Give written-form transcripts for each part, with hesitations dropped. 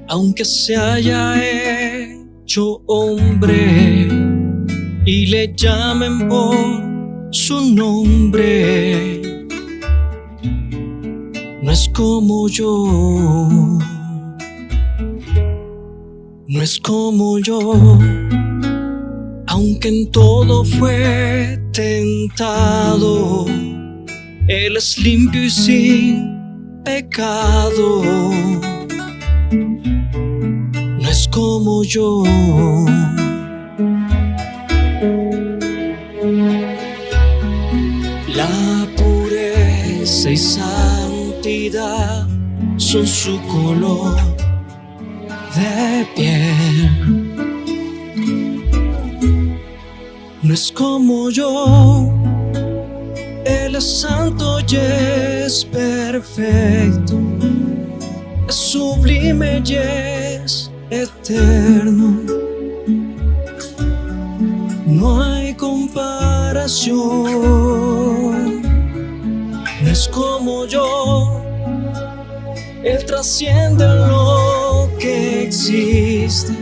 aunque se haya hecho hombre y le llamen por su nombre, no es como yo, no es como yo, aunque en todo fue tentado, Él es limpio y sin pecado. No es como yo. La pureza y santidad son su color de piel. No es como yo. Él es santo y es perfecto, es sublime y es eterno. No hay comparación. No es como yo. Él trasciende lo que existe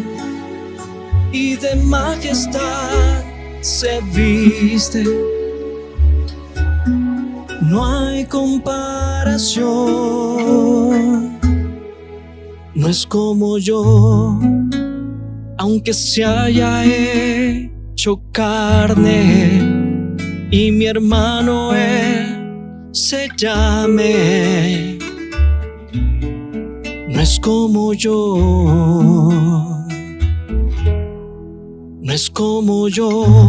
y de majestad se viste. No hay comparación. No es como yo, aunque se haya hecho carne y mi hermano él se llame. No es como yo. No es como yo.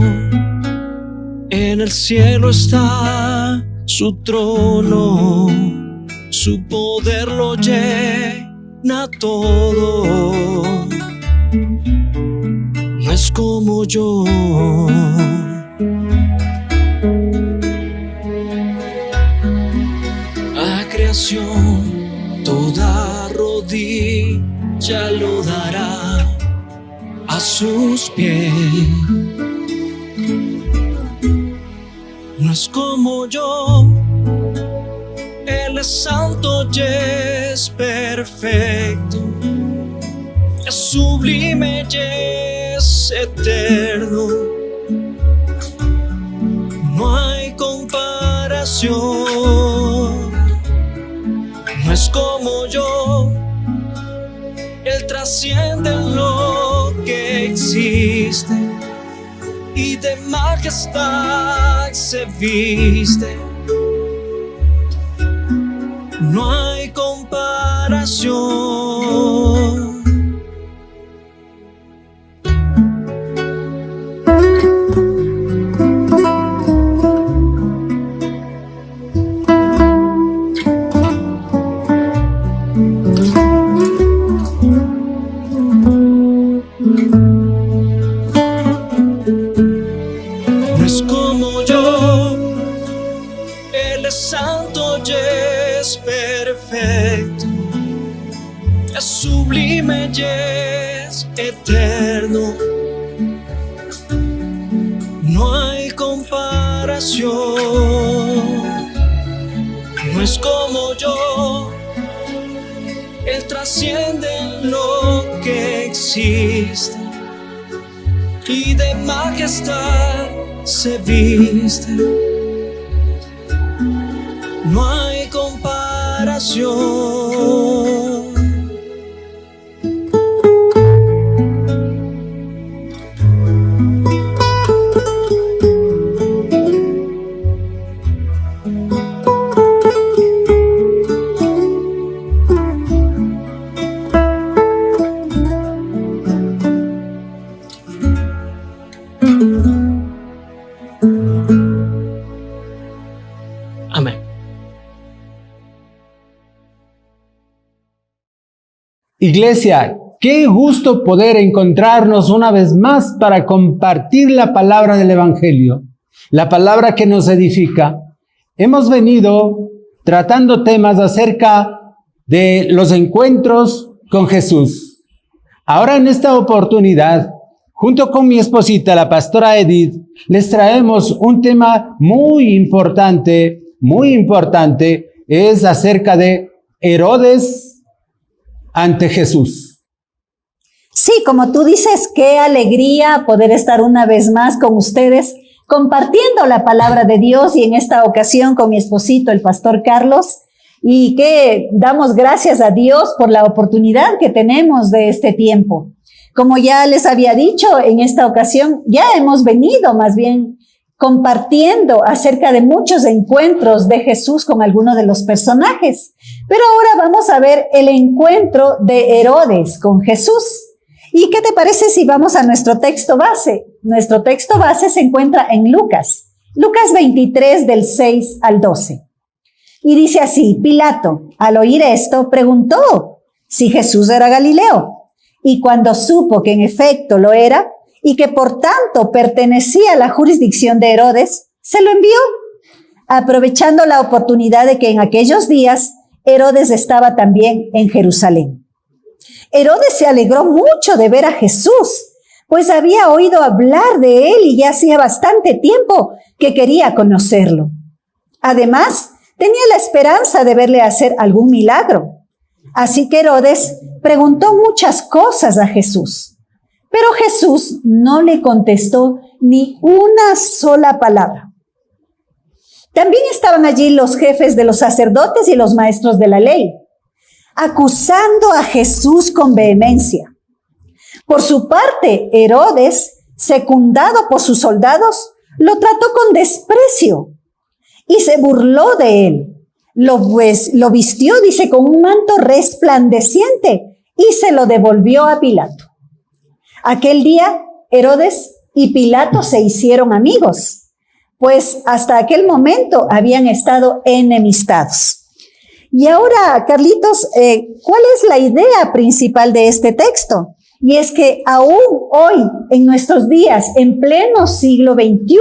En el cielo está su trono, su poder lo llena todo. No es como yo. A creación toda rodilla lo dará a sus pies. No es como yo. Él es santo y es perfecto, es sublime y es eterno. No hay comparación. No es como yo. Él trasciende lo que existe y de majestad se viste. No hay comparación. No es como yo. Él es santo y es perfecto, es sublime y es eterno. No hay comparación. No es como yo. Él trasciende lo que existe y de majestad se viste. No hay comparación. Amén. Iglesia, qué gusto poder encontrarnos una vez más para compartir la palabra del Evangelio, la palabra que nos edifica. Hemos venido tratando temas acerca de los encuentros con Jesús. Ahora en esta oportunidad, junto con mi esposita, la pastora Edith, les traemos un tema muy importante, es acerca de Herodes ante Jesús. Sí, como tú dices, qué alegría poder estar una vez más con ustedes compartiendo la palabra de Dios y en esta ocasión con mi esposito, el pastor Carlos, y que damos gracias a Dios por la oportunidad que tenemos de este tiempo. Como ya les había dicho, en esta ocasión ya hemos venido más bien compartiendo acerca de muchos encuentros de Jesús con algunos de los personajes. Pero ahora vamos a ver el encuentro de Herodes con Jesús. ¿Y qué te parece si vamos a nuestro texto base? Nuestro texto base se encuentra en Lucas 23 del 6 al 12. Y dice así: Pilato, al oír esto, preguntó si Jesús era Galileo. Y cuando supo que en efecto lo era, y que por tanto pertenecía a la jurisdicción de Herodes, se lo envió, aprovechando la oportunidad de que en aquellos días Herodes estaba también en Jerusalén. Herodes se alegró mucho de ver a Jesús, pues había oído hablar de él y ya hacía bastante tiempo que quería conocerlo. Además, tenía la esperanza de verle hacer algún milagro. Así que Herodes preguntó muchas cosas a Jesús, pero Jesús no le contestó ni una sola palabra. También estaban allí los jefes de los sacerdotes y los maestros de la ley, acusando a Jesús con vehemencia. Por su parte, Herodes, secundado por sus soldados, lo trató con desprecio y se burló de él. Lo vistió, dice, con un manto resplandeciente y se lo devolvió a Pilato. Aquel día, Herodes y Pilato se hicieron amigos, pues hasta aquel momento habían estado enemistados. Y ahora, Carlitos, ¿cuál es la idea principal de este texto? Y es que aún hoy, en nuestros días, en pleno siglo XXI,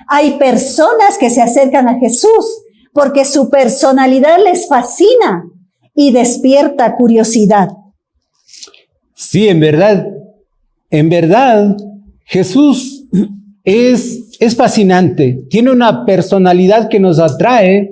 hay personas que se acercan a Jesús porque su personalidad les fascina y despierta curiosidad. Sí, en verdad, Jesús es fascinante, tiene una personalidad que nos atrae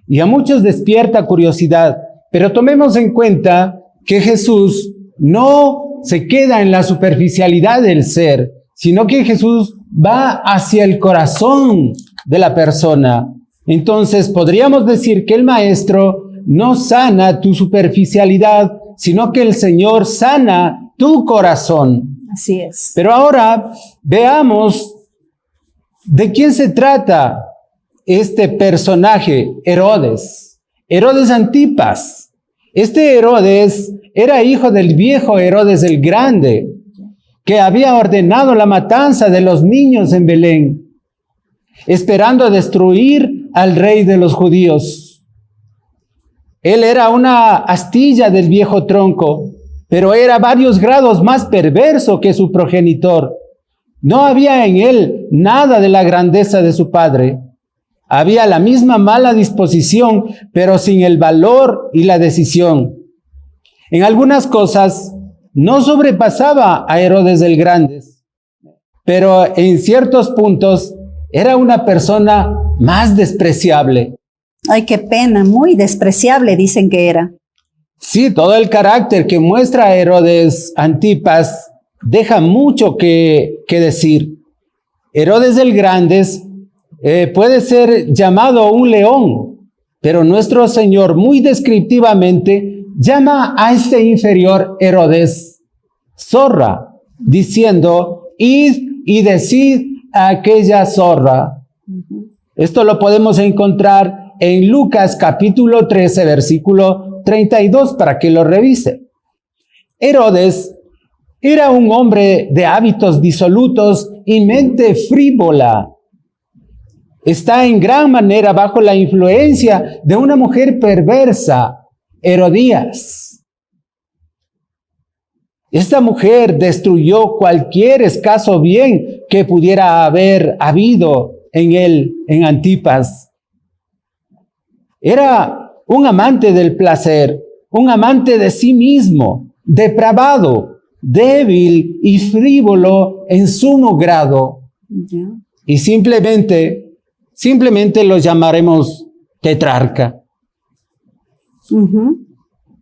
y a muchos despierta curiosidad, pero tomemos en cuenta que Jesús no se queda en la superficialidad del ser, sino que Jesús va hacia el corazón de la persona. Entonces, podríamos decir que el Maestro no sana tu superficialidad, sino que el Señor sana tu corazón. Así es. Pero ahora veamos de quién se trata este personaje, Herodes. Herodes Antipas. Este Herodes era hijo del viejo Herodes el Grande, que había ordenado la matanza de los niños en Belén, esperando destruir al rey de los judíos. Él era una astilla del viejo tronco, pero era varios grados más perverso que su progenitor. No había en él nada de la grandeza de su padre. Había la misma mala disposición, pero sin el valor y la decisión. En algunas cosas no sobrepasaba a Herodes el Grande, pero en ciertos puntos era una persona más despreciable. Ay, qué pena, muy despreciable dicen que era. Sí, todo el carácter que muestra Herodes Antipas deja mucho que decir. Herodes el Grande puede ser llamado un león, pero nuestro Señor muy descriptivamente llama a este inferior Herodes zorra, diciendo: id y decid a aquella zorra. Esto lo podemos encontrar en Lucas capítulo 13, versículo 32, para que lo revise. Herodes era un hombre de hábitos disolutos y mente frívola. Está en gran manera bajo la influencia de una mujer perversa, Herodías. Esta mujer destruyó cualquier escaso bien que pudiera haber habido en él, en Antipas. Era un amante del placer, un amante de sí mismo, depravado, débil y frívolo en sumo grado. Y simplemente lo llamaremos tetrarca.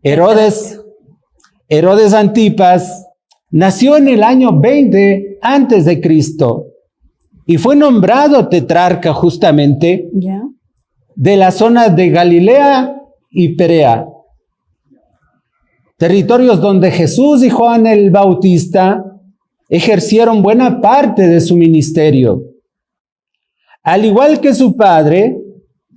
Herodes Antipas nació en el año 20 antes de Cristo y fue nombrado tetrarca justamente ¿Ya? de la zona de Galilea y Perea, territorios donde Jesús y Juan el Bautista ejercieron buena parte de su ministerio. Al igual que su padre,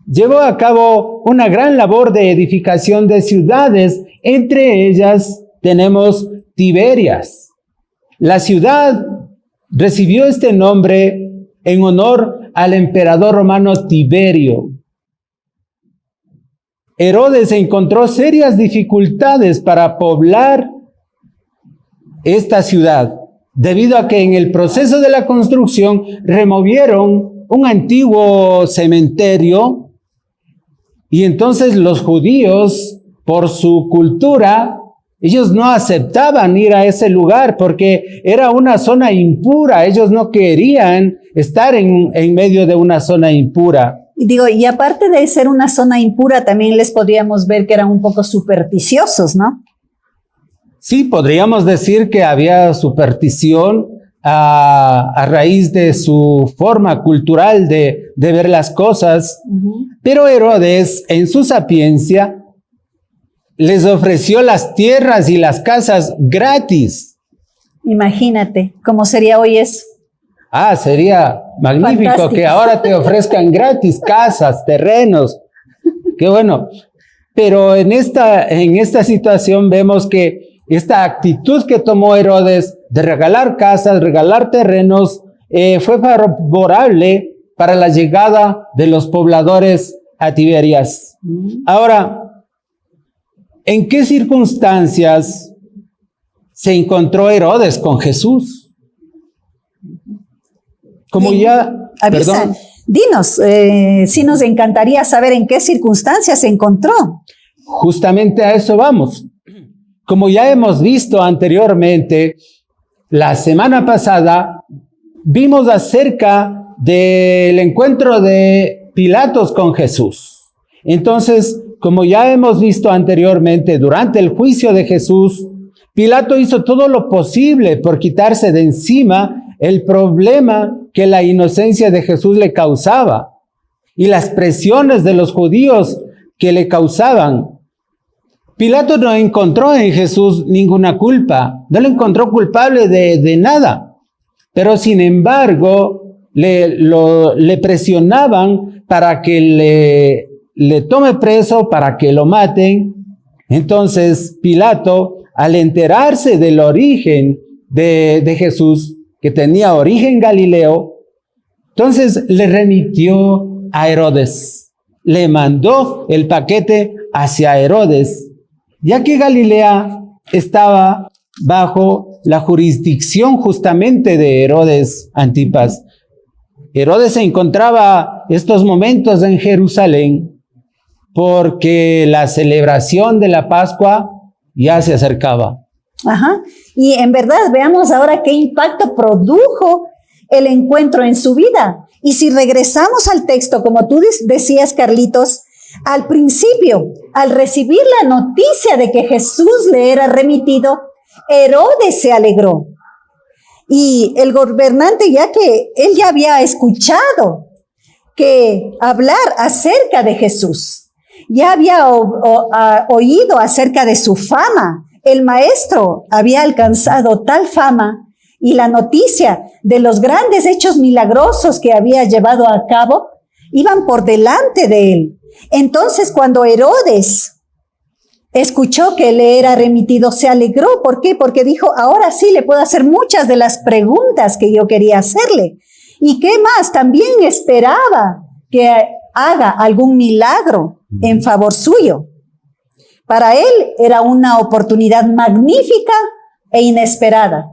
llevó a cabo una gran labor de edificación de ciudades. Entre ellas tenemos Tiberias. La ciudad recibió este nombre en honor al emperador romano Tiberio. Herodes encontró serias dificultades para poblar esta ciudad, debido a que en el proceso de la construcción removieron un antiguo cementerio y entonces los judíos, por su cultura, ellos no aceptaban ir a ese lugar porque era una zona impura. Ellos no querían estar en medio de una zona impura. Y digo, y aparte de ser una zona impura, también les podríamos ver que eran un poco supersticiosos, ¿no? Sí, podríamos decir que había superstición a raíz de su forma cultural de ver las cosas, pero Herodes, en su sapiencia, les ofreció las tierras y las casas gratis. Imagínate cómo sería hoy eso. Sería magnífico. Fantástico. Que ahora te ofrezcan gratis casas, terrenos. Qué bueno. Pero en esta situación vemos que esta actitud que tomó Herodes de regalar casas, regalar terrenos, fue favorable para la llegada de los pobladores a Tiberias. Ahora, ¿en qué circunstancias se encontró Herodes con Jesús? Como ya... Avisa, perdón. Dinos, sí nos encantaría saber en qué circunstancias se encontró. Justamente a eso vamos. Como ya hemos visto anteriormente, la semana pasada vimos acerca del encuentro de Pilatos con Jesús. Entonces, como ya hemos visto anteriormente, durante el juicio de Jesús, Pilato hizo todo lo posible por quitarse de encima el problema que la inocencia de Jesús le causaba y las presiones de los judíos que le causaban. Pilato no encontró en Jesús ninguna culpa, no le encontró culpable de nada, pero sin embargo le presionaban para que le tome preso, para que lo maten. Entonces Pilato, al enterarse del origen de Jesús, que tenía origen galileo, entonces le remitió a Herodes, le mandó el paquete hacia Herodes, ya que Galilea estaba bajo la jurisdicción justamente de Herodes Antipas. Herodes se encontraba estos momentos en Jerusalén porque la celebración de la Pascua ya se acercaba. Ajá. Y en verdad, veamos ahora qué impacto produjo el encuentro en su vida. Y si regresamos al texto, como tú decías, Carlitos, al principio, al recibir la noticia de que Jesús le era remitido, Herodes se alegró. Y el gobernante, ya que él ya había escuchado que hablar acerca de Jesús, ya había oído acerca de su fama. El maestro había alcanzado tal fama y la noticia de los grandes hechos milagrosos que había llevado a cabo iban por delante de él. Entonces, cuando Herodes escuchó que le era remitido, se alegró. ¿Por qué? Porque dijo, ahora sí le puedo hacer muchas de las preguntas que yo quería hacerle. ¿Y qué más? También esperaba que haga algún milagro en favor suyo. Para él era una oportunidad magnífica e inesperada.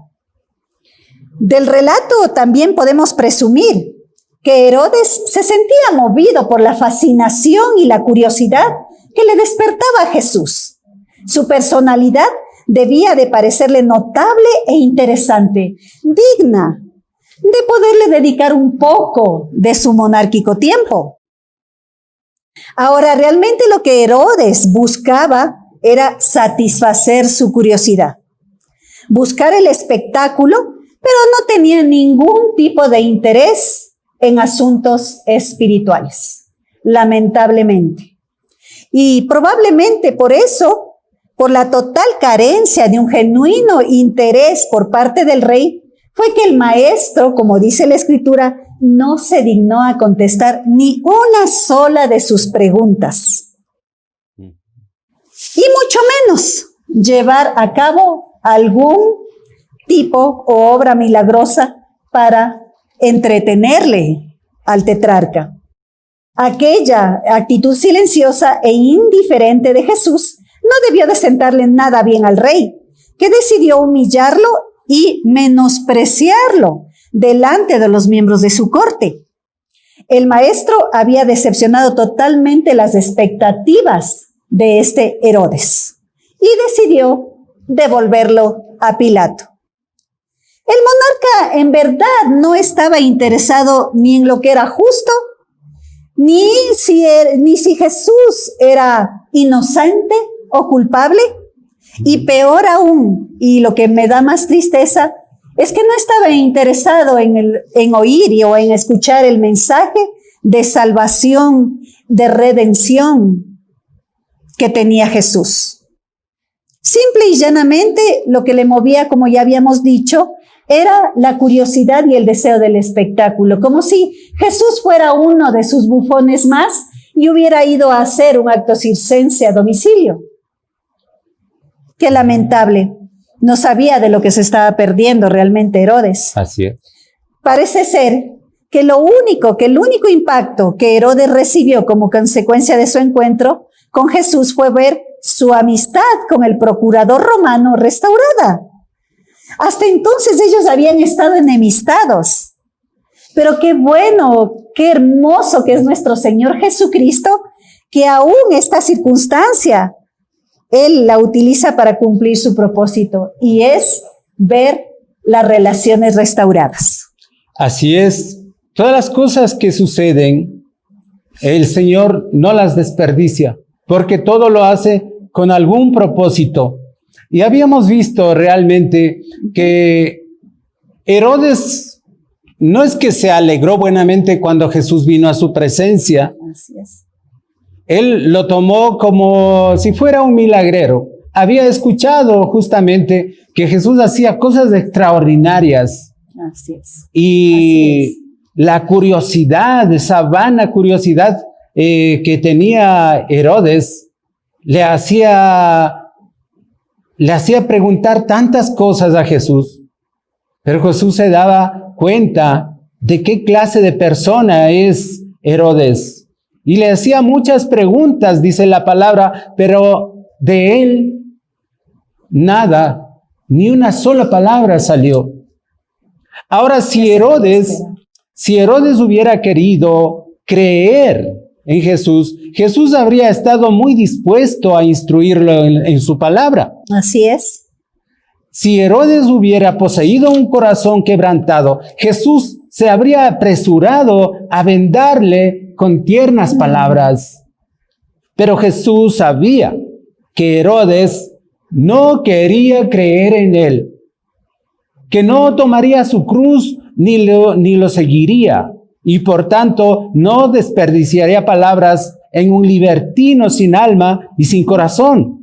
Del relato también podemos presumir que Herodes se sentía movido por la fascinación y la curiosidad que le despertaba a Jesús. Su personalidad debía de parecerle notable e interesante, digna de poderle dedicar un poco de su monárquico tiempo. Ahora, realmente lo que Herodes buscaba era satisfacer su curiosidad. buscar el espectáculo, pero no tenía ningún tipo de interés en asuntos espirituales, lamentablemente. Y probablemente por eso, por la total carencia de un genuino interés por parte del rey, fue que el maestro, como dice la Escritura, no se dignó a contestar ni una sola de sus preguntas. Y mucho menos llevar a cabo algún tipo o obra milagrosa para entretenerle al tetrarca. Aquella actitud silenciosa e indiferente de Jesús no debió de sentarle nada bien al rey, que decidió humillarlo y menospreciarlo delante de los miembros de su corte. El maestro había decepcionado totalmente las expectativas de este Herodes y decidió devolverlo a Pilato. El monarca en verdad no estaba interesado ni en lo que era justo, ni si Jesús era inocente o culpable, y peor aún, y lo que me da más tristeza, es que no estaba interesado en oír o en escuchar el mensaje de salvación, de redención que tenía Jesús. Simple y llanamente, lo que le movía, como ya habíamos dicho, era la curiosidad y el deseo del espectáculo, como si Jesús fuera uno de sus bufones más y hubiera ido a hacer un acto circense a domicilio. Qué lamentable. No sabía de lo que se estaba perdiendo realmente Herodes. Así es. Parece ser que el único impacto que Herodes recibió como consecuencia de su encuentro con Jesús fue ver su amistad con el procurador romano restaurada. Hasta entonces ellos habían estado enemistados. Pero qué bueno, qué hermoso que es nuestro Señor Jesucristo, que aún esta circunstancia Él la utiliza para cumplir su propósito, y es ver las relaciones restauradas. Así es. Todas las cosas que suceden, el Señor no las desperdicia, porque todo lo hace con algún propósito. Y habíamos visto realmente que Herodes no es que se alegró buenamente cuando Jesús vino a su presencia. Así es. Él lo tomó como si fuera un milagrero. Había escuchado justamente que Jesús hacía cosas extraordinarias. Así es. Y Así es. La curiosidad, esa vana curiosidad que tenía Herodes, le hacía preguntar tantas cosas a Jesús. Pero Jesús se daba cuenta de qué clase de persona es Herodes. Y le hacía muchas preguntas, dice la palabra, pero de él nada, ni una sola palabra salió. Ahora, si Herodes hubiera querido creer en Jesús, Jesús habría estado muy dispuesto a instruirlo en su palabra. Así es. Si Herodes hubiera poseído un corazón quebrantado, Jesús se habría apresurado a vendarle con tiernas palabras. Pero Jesús sabía que Herodes no quería creer en él, que no tomaría su cruz ni lo seguiría, y por tanto no desperdiciaría palabras en un libertino sin alma y sin corazón.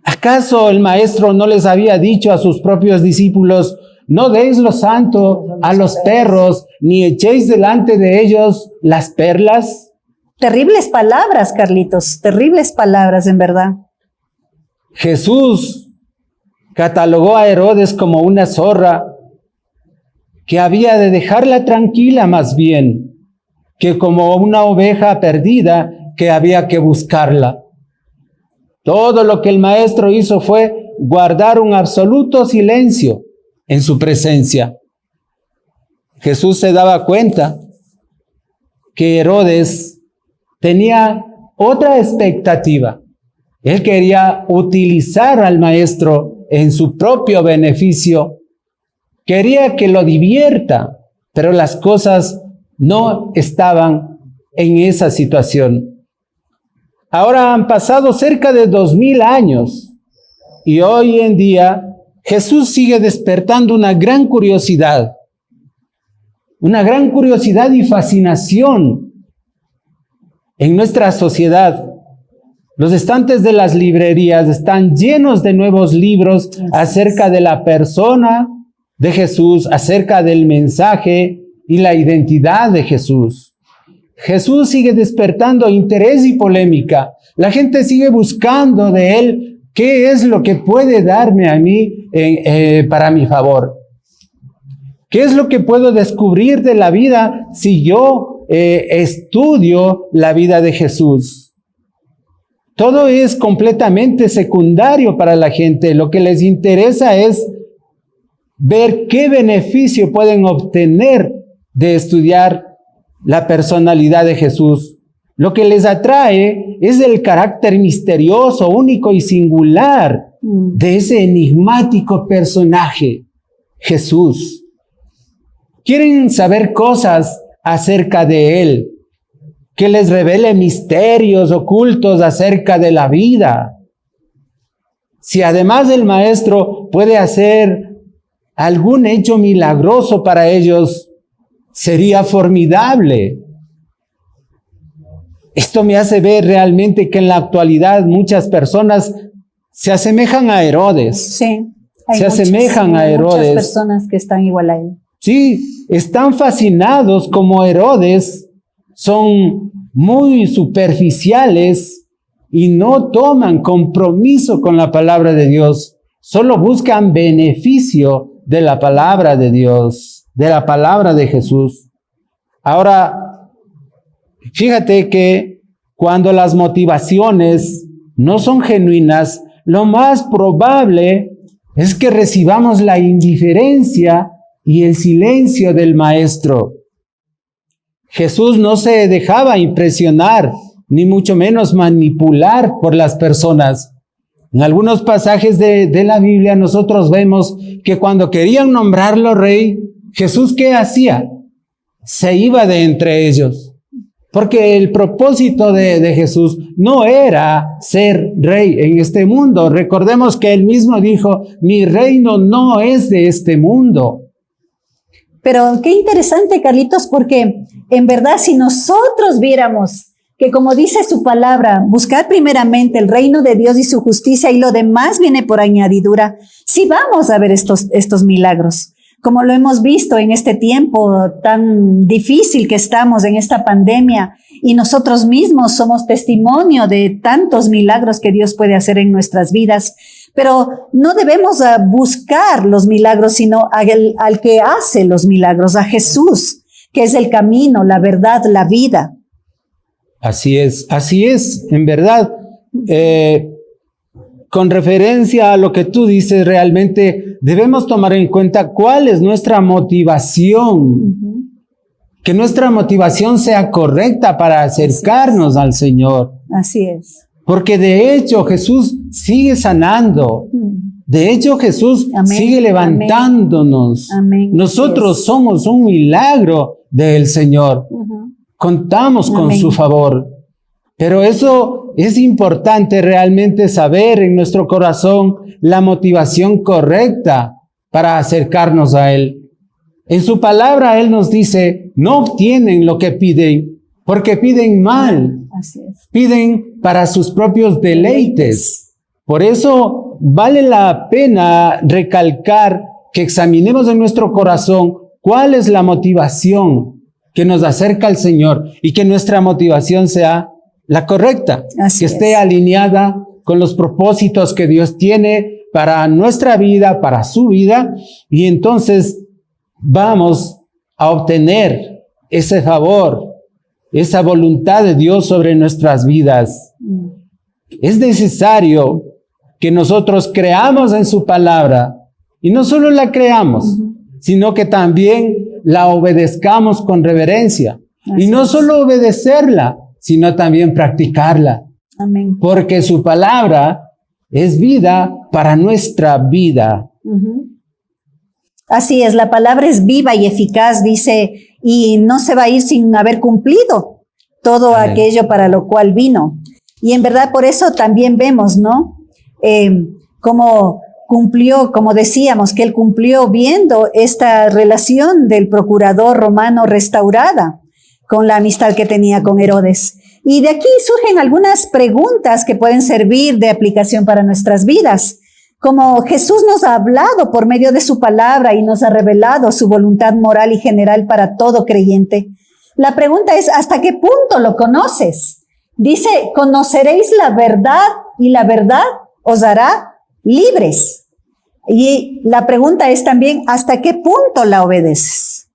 ¿Acaso el maestro no les había dicho a sus propios discípulos: no deis lo santo a los perros, ni echéis delante de ellos las perlas? Terribles palabras, Carlitos, terribles palabras, en verdad. Jesús catalogó a Herodes como una zorra que había de dejarla tranquila, más bien, que como una oveja perdida que había que buscarla. Todo lo que el maestro hizo fue guardar un absoluto silencio en su presencia. Jesús se daba cuenta que Herodes tenía otra expectativa. Él quería utilizar al maestro en su propio beneficio. Quería que lo divierta, pero las cosas no estaban en esa situación. Ahora han pasado cerca de 2000 años y hoy en día Jesús sigue despertando una gran curiosidad y fascinación en nuestra sociedad. Los estantes de las librerías están llenos de nuevos libros acerca de la persona de Jesús, acerca del mensaje y la identidad de Jesús. Jesús sigue despertando interés y polémica. La gente sigue buscando de él qué es lo que puede darme a mí para mi favor. ¿Qué es lo que puedo descubrir de la vida si yo estudio la vida de Jesús? Todo es completamente secundario para la gente. Lo que les interesa es ver qué beneficio pueden obtener de estudiar la personalidad de Jesús. Lo que les atrae es el carácter misterioso, único y singular de ese enigmático personaje, Jesús. Quieren saber cosas acerca de él, que les revele misterios ocultos acerca de la vida. Si además el maestro puede hacer algún hecho milagroso para ellos, sería formidable. Esto me hace ver realmente que en la actualidad muchas personas se asemejan a Herodes. Sí, hay muchas personas que están igual a él. Sí, están fascinados como Herodes, son muy superficiales y no toman compromiso con la palabra de Dios. Solo buscan beneficio de la palabra de Dios, de la palabra de Jesús. Ahora, fíjate que cuando las motivaciones no son genuinas, lo más probable es que recibamos la indiferencia y el silencio del maestro. Jesús no se dejaba impresionar, ni mucho menos manipular por las personas. En algunos pasajes de la Biblia nosotros vemos que cuando querían nombrarlo rey, Jesús, ¿qué hacía? Se iba de entre ellos. Porque el propósito de Jesús no era ser rey en este mundo. Recordemos que él mismo dijo, mi reino no es de este mundo. Pero qué interesante, Carlitos, porque en verdad si nosotros viéramos que, como dice su palabra, buscar primeramente el reino de Dios y su justicia y lo demás viene por añadidura, sí vamos a ver estos milagros. Como lo hemos visto en este tiempo tan difícil que estamos en esta pandemia, y nosotros mismos somos testimonio de tantos milagros que Dios puede hacer en nuestras vidas. Pero no debemos buscar los milagros, sino al que hace los milagros, a Jesús, que es el camino, la verdad, la vida. Así es, en verdad. Con referencia a lo que tú dices, realmente debemos tomar en cuenta cuál es nuestra motivación. Que nuestra motivación sea correcta para acercarnos al Señor. Así es. Porque de hecho Jesús sigue sanando. De hecho Jesús sigue levantándonos. Amén. Nosotros somos un milagro del Señor. Contamos con su favor. Pero eso es importante realmente saber en nuestro corazón la motivación correcta para acercarnos a Él. En su palabra Él nos dice, no obtienen lo que piden, porque piden mal. Así es. Piden para sus propios deleites. Por eso vale la pena recalcar que examinemos en nuestro corazón cuál es la motivación que nos acerca al Señor y que nuestra motivación sea la correcta, que esté alineada con los propósitos que Dios tiene para nuestra vida, para su vida, y entonces vamos a obtener ese favor, esa voluntad de Dios sobre nuestras vidas. Es necesario que nosotros creamos en su palabra, y no solo la creamos, sino que también la obedezcamos con reverencia. Y no solo obedecerla, sino también practicarla. Amén. Porque su palabra es vida para nuestra vida. Así es, la palabra es viva y eficaz, dice, y no se va a ir sin haber cumplido todo aquello para lo cual vino. Y en verdad por eso también vemos, ¿no? Como cumplió, como decíamos, que él cumplió viendo esta relación del procurador romano restaurada con la amistad que tenía con Herodes. Y de aquí surgen algunas preguntas que pueden servir de aplicación para nuestras vidas. Como Jesús nos ha hablado por medio de su palabra y nos ha revelado su voluntad moral y general para todo creyente, la pregunta es, ¿hasta qué punto lo conoces? Dice, conoceréis la verdad y la verdad os hará libres. Y la pregunta es también, ¿hasta qué punto la obedeces?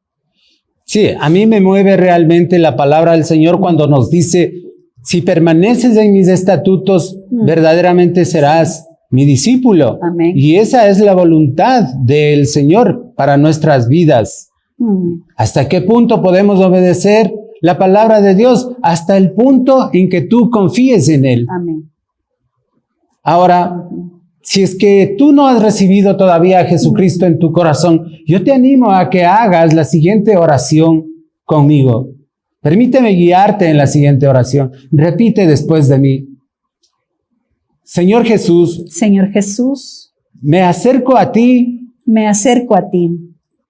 Sí, a mí me mueve realmente la palabra del Señor cuando nos dice, si permaneces en mis estatutos, verdaderamente serás mi discípulo. Amén. Y esa es la voluntad del Señor para nuestras vidas. ¿Hasta qué punto podemos obedecer la palabra de Dios? Hasta el punto en que tú confíes en Él. Amén. Ahora, si es que tú no has recibido todavía a Jesucristo en tu corazón, yo te animo a que hagas la siguiente oración conmigo. Permíteme guiarte en la siguiente oración. Repite después de mí. Señor Jesús, Señor Jesús, me acerco a ti, me acerco a ti,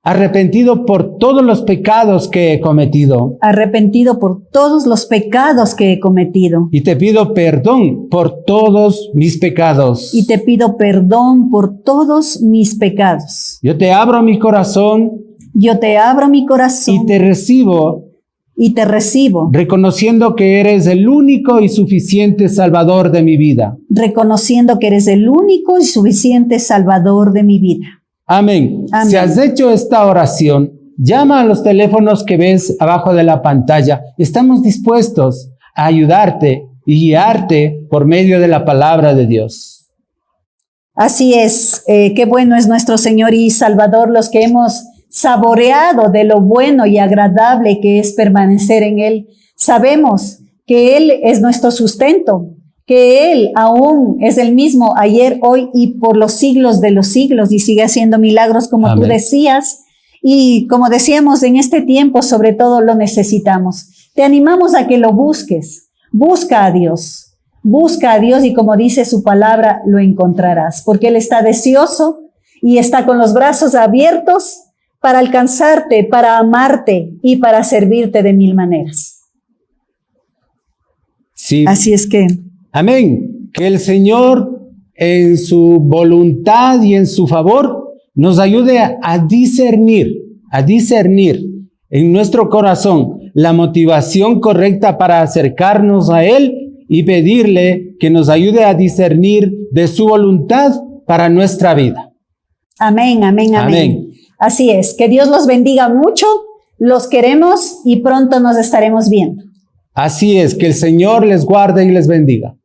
arrepentido por todos los pecados que he cometido, arrepentido por todos los pecados que he cometido, y te pido perdón por todos mis pecados. y te pido perdón por todos mis pecados. Yo te abro mi corazón Yo te abro mi corazón y te recibo, reconociendo que eres el único y suficiente Salvador de mi vida. reconociendo que eres el único y suficiente Salvador de mi vida. Amén. Amén. Si has hecho esta oración, llama a los teléfonos que ves abajo de la pantalla. Estamos dispuestos a ayudarte y guiarte por medio de la palabra de Dios. Así es, qué bueno es nuestro Señor y Salvador, los que hemos saboreado de lo bueno y agradable que es permanecer en Él. Sabemos que Él es nuestro sustento, que Él aún es el mismo ayer, hoy y por los siglos de los siglos y sigue haciendo milagros como Amén. tú decías. Y como decíamos, en este tiempo sobre todo lo necesitamos. Te animamos a que lo busques. Busca a Dios y como dice su palabra, lo encontrarás, porque Él está deseoso y está con los brazos abiertos para alcanzarte, para amarte y para servirte de mil maneras. Sí. Así es que, Amén. Que el Señor en su voluntad y en su favor nos ayude a discernir en nuestro corazón la motivación correcta para acercarnos a Él y pedirle que nos ayude a discernir de su voluntad para nuestra vida. amén, amén, amén. Amén. Así es, que Dios los bendiga mucho, los queremos y pronto nos estaremos viendo. Así es, que el Señor les guarde y les bendiga.